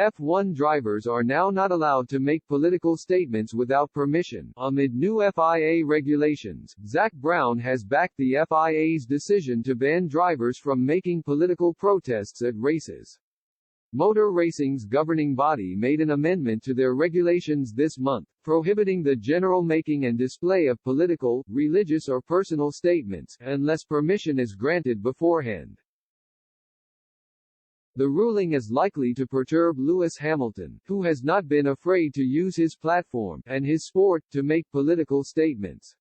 F1 drivers are now not allowed to make political statements without permission. Amid new FIA regulations, Zak Brown has backed the FIA's decision to ban drivers from making political protests at races. Motor racing's governing body made an amendment to their regulations this month, prohibiting the general making and display of political, religious or personal statements, unless permission is granted beforehand. The ruling is likely to perturb Lewis Hamilton, who has not been afraid to use his platform, and his sport, to make political statements.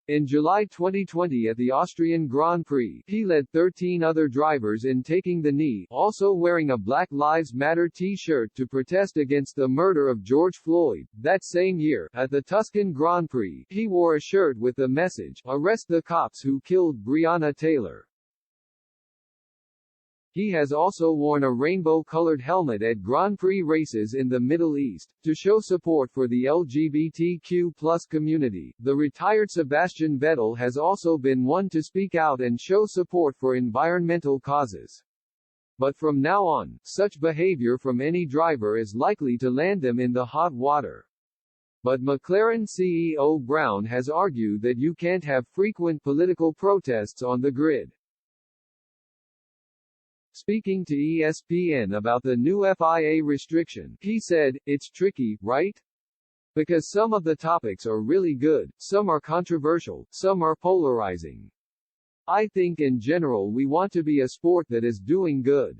In July 2020 at the Austrian Grand Prix, he led 13 other drivers in taking the knee, also wearing a Black Lives Matter t-shirt to protest against the murder of George Floyd. That same year, at the Tuscan Grand Prix, he wore a shirt with the message, "Arrest the cops who killed Breonna Taylor." He has also worn a rainbow-colored helmet at Grand Prix races in the Middle East, to show support for the LGBTQ+ community. The retired Sebastian Vettel has also been one to speak out and show support for environmental causes. But from now on, such behavior from any driver is likely to land them in the hot water. But McLaren CEO Brown has argued that you can't have frequent political protests on the grid. Speaking to ESPN about the new FIA restriction, he said, "It's tricky, right? Because some of the topics are really good, some are controversial, some are polarizing. I think in general we want to be a sport that is doing good.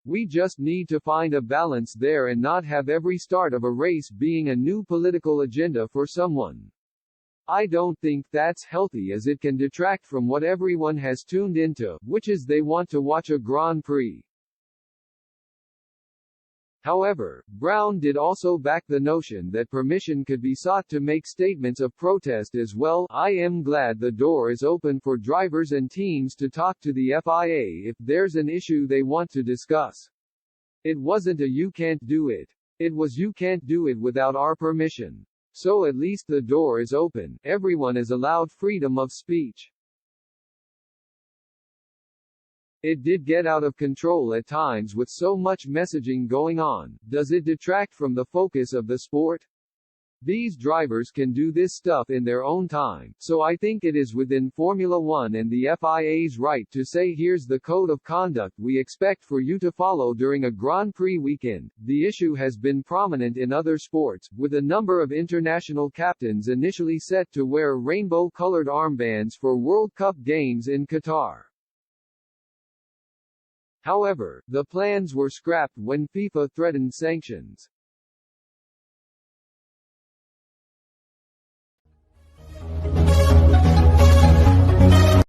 We just need to find a balance there and not have every start of a race being a new political agenda for someone. I don't think that's healthy, as it can detract from what everyone has tuned into, which is they want to watch a Grand Prix." However, Brown did also back the notion that permission could be sought to make statements of protest as well. "I am glad the door is open for drivers and teams to talk to the FIA if there's an issue they want to discuss. It wasn't a you can't do it. It was you can't do it without our permission. So at least the door is open, everyone is allowed freedom of speech." It did get out of control at times with so much messaging going on. Does it detract from the focus of the sport? These drivers can do this stuff in their own time, so I think it is within Formula One and the FIA's right to say here's the code of conduct we expect for you to follow during a Grand Prix weekend. The issue has been prominent in other sports, with a number of international captains initially set to wear rainbow-colored armbands for World Cup games in Qatar. However, the plans were scrapped when FIFA threatened sanctions.